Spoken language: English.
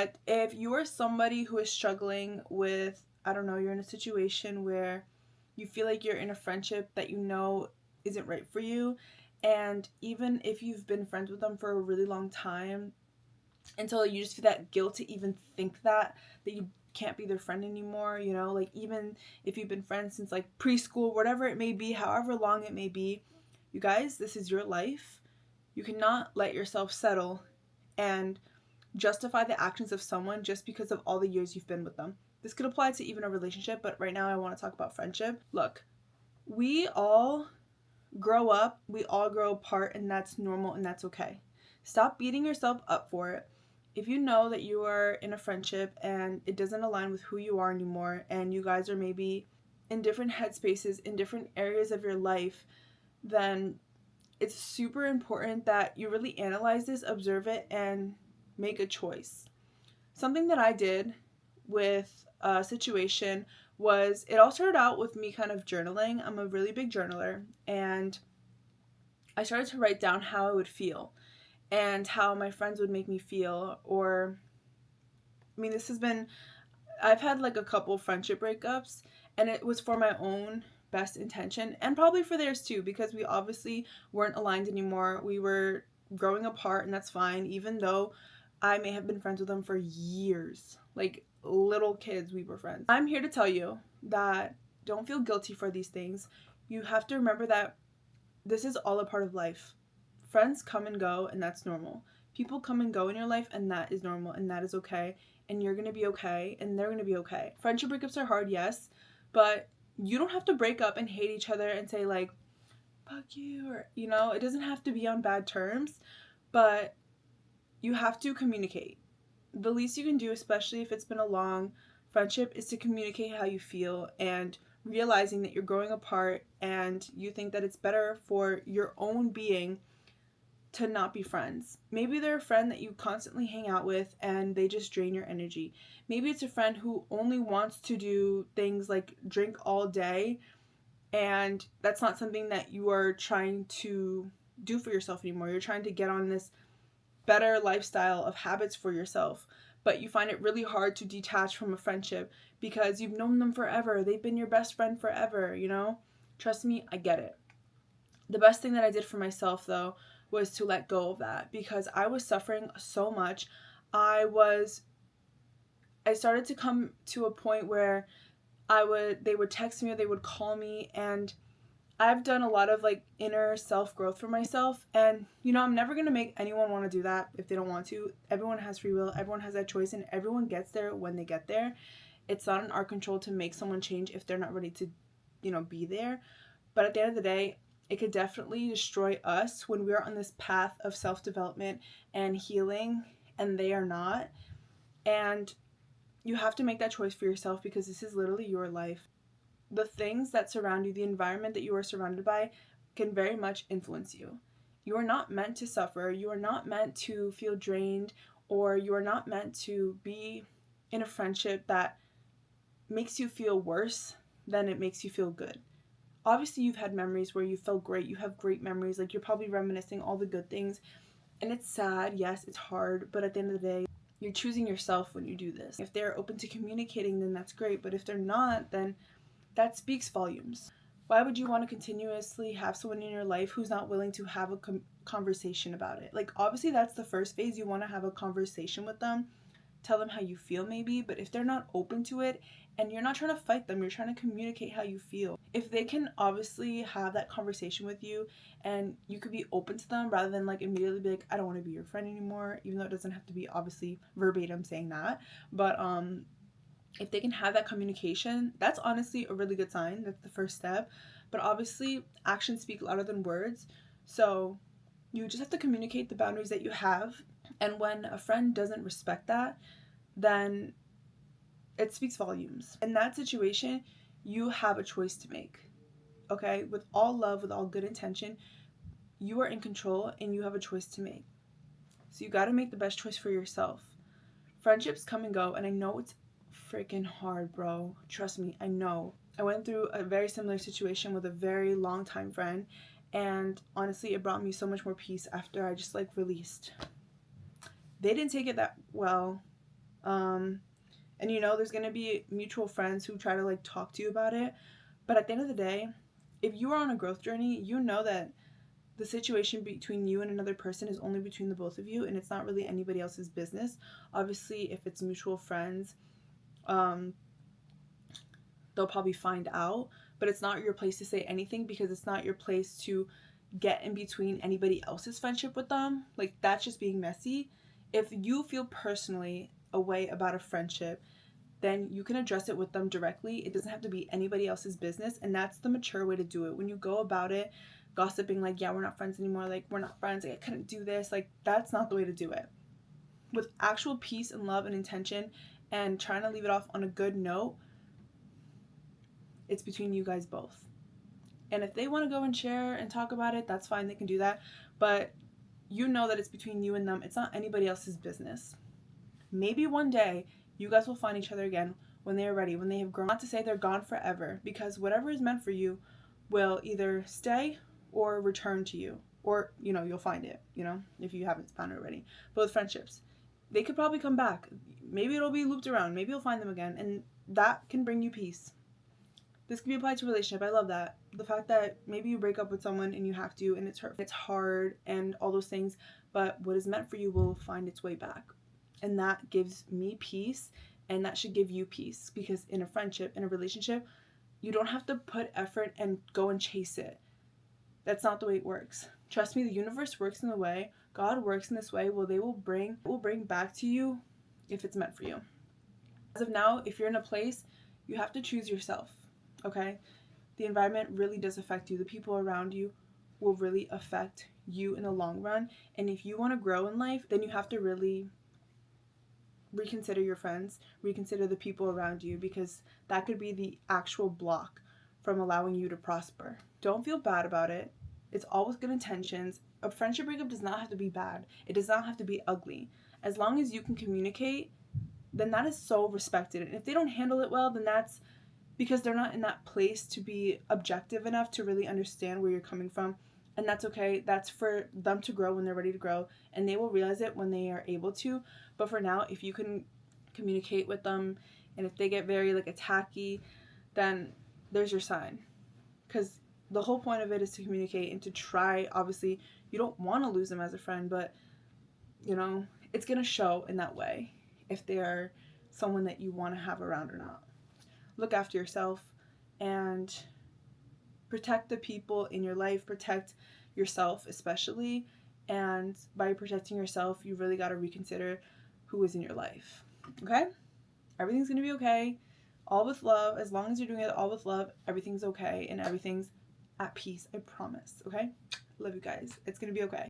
But if you are somebody who is struggling with, I don't know, you're in a situation where you feel like you're in a friendship that you know isn't right for you, and even if you've been friends with them for a really long time, until you just feel that guilt to even think that you can't be their friend anymore, you know, like even if you've been friends since like preschool, whatever it may be, however long it may be, you guys, this is your life. You cannot let yourself settle and justify the actions of someone just because of all the years you've been with them. This could apply to even a relationship, but right now I want to talk about friendship. Look, we all grow up, we all grow apart, and that's normal and that's okay. Stop beating yourself up for it. If you know that you are in a friendship and it doesn't align with who you are anymore, and you guys are maybe in different headspaces, in different areas of your life, then it's super important that you really analyze this, observe it, and make a choice. Something that I did with a situation was, it all started out with me kind of journaling. I'm a really big journaler, and I started to write down how I would feel and how my friends would make me feel. Or, I mean, this has been, I've had like a couple friendship breakups, and it was for my own best intention and probably for theirs too, because we obviously weren't aligned anymore. We were growing apart, and that's fine, even though I may have been friends with them for years. Like little kids, we were friends. I'm here to tell you that don't feel guilty for these things. You have to remember that this is all a part of life. Friends come and go, and that's normal. People come and go in your life, and that is normal, and that is okay. And you're gonna be okay, and they're gonna be okay. Friendship breakups are hard, yes, but you don't have to break up and hate each other and say, like, fuck you, or, you know, it doesn't have to be on bad terms, but you have to communicate. The least you can do, especially if it's been a long friendship, is to communicate how you feel, and realizing that you're growing apart and you think that it's better for your own being to not be friends. Maybe they're a friend that you constantly hang out with and they just drain your energy. Maybe it's a friend who only wants to do things like drink all day, and that's not something that you are trying to do for yourself anymore. You're trying to get on this better lifestyle of habits for yourself, but you find it really hard to detach from a friendship because you've known them forever. They've been your best friend forever, you know? Trust me, I get it. The best thing that I did for myself, though, was to let go of that, because I was suffering so much. I was I started to come to a point where they would text me or they would call me, and I've done a lot of like inner self growth for myself, and you know, I'm never going to make anyone want to do that if they don't want to. Everyone has free will, everyone has that choice, and everyone gets there when they get there. It's not in our control to make someone change if they're not ready to, you know, be there. But at the end of the day, it could definitely destroy us when we're on this path of self development and healing, and they are not. And you have to make that choice for yourself, because this is literally your life. The things that surround you, the environment that you are surrounded by, can very much influence you. You are not meant to suffer. You are not meant to feel drained, or you are not meant to be in a friendship that makes you feel worse than it makes you feel good. Obviously, you've had memories where you felt great. You have great memories. Like, you're probably reminiscing all the good things. And it's sad. Yes, it's hard. But at the end of the day, you're choosing yourself when you do this. If they're open to communicating, then that's great. But if they're not, then that speaks volumes. Why would you want to continuously have someone in your life who's not willing to have a conversation about it? Like, obviously, that's the first phase. You want to have a conversation with them, tell them how you feel, maybe. But if they're not open to it, and you're not trying to fight them, you're trying to communicate how you feel. If they can obviously have that conversation with you, and you could be open to them rather than like immediately be like, I don't want to be your friend anymore, even though it doesn't have to be obviously verbatim saying that. But if they can have that communication, that's honestly a really good sign. That's the first step. But obviously, actions speak louder than words. So you just have to communicate the boundaries that you have. And when a friend doesn't respect that, then it speaks volumes. In that situation, you have a choice to make. Okay? With all love, with all good intention, you are in control and you have a choice to make. So you got to make the best choice for yourself. Friendships come and go, and I know it's freaking hard, bro. Trust me, I know. I went through a very similar situation with a very long time friend, and honestly, it brought me so much more peace after I just like released. They didn't take it that well, And there's going to be mutual friends who try to like talk to you about it. But at the end of the day, if you are on a growth journey, you know that the situation between you and another person is only between the both of you, and it's not really anybody else's business. Obviously, if it's mutual friends, they'll probably find out, but it's not your place to say anything, because it's not your place to get in between anybody else's friendship with them. Like, that's just being messy. If you feel personally a way about a friendship, then you can address it with them directly. It doesn't have to be anybody else's business, and that's the mature way to do it. When you go about it gossiping like, yeah, we're not friends anymore, like, we're not friends, like, I couldn't do this, like, that's not the way to do it. With actual peace and love and intention, and trying to leave it off on a good note, it's between you guys both. And if they want to go and share and talk about it, that's fine, they can do that. But you know that it's between you and them. It's not anybody else's business. Maybe one day you guys will find each other again when they are ready, when they have grown. Not to say they're gone forever, because whatever is meant for you will either stay or return to you, or you'll find it, if you haven't found it already. But with friendships, they could probably come back. Maybe it'll be looped around, maybe you'll find them again, and that can bring you peace. This can be applied to a relationship. I love that. The fact that maybe you break up with someone and you have to, and it's hard and all those things, but what is meant for you will find its way back. And that gives me peace, and that should give you peace, because in a friendship, in a relationship, you don't have to put effort and go and chase it. That's not the way it works. Trust me, the universe works in the way, God works in this way, they will bring back to you if it's meant for you. As of now, if you're in a place, you have to choose yourself, okay? The environment really does affect you. The people around you will really affect you in the long run. And if you want to grow in life, then you have to really reconsider your friends, reconsider the people around you, because that could be the actual block from allowing you to prosper. Don't feel bad about it. It's always good intentions. A friendship breakup does not have to be bad. It does not have to be ugly. As long as you can communicate, then that is so respected. And if they don't handle it well, then that's because they're not in that place to be objective enough to really understand where you're coming from. And that's okay. That's for them to grow when they're ready to grow, and they will realize it when they are able to. But for now, if you can communicate with them, and if they get very like attacky, then there's your sign. Because the whole point of it is to communicate and to try. Obviously, you don't want to lose them as a friend, but it's going to show in that way if they are someone that you want to have around or not. Look after yourself and protect the people in your life. Protect yourself especially. And by protecting yourself, you really got to reconsider who is in your life. Okay? Everything's going to be okay. All with love. As long as you're doing it all with love, everything's okay and everything's at peace. I promise. Okay? Love you guys. It's going to be okay.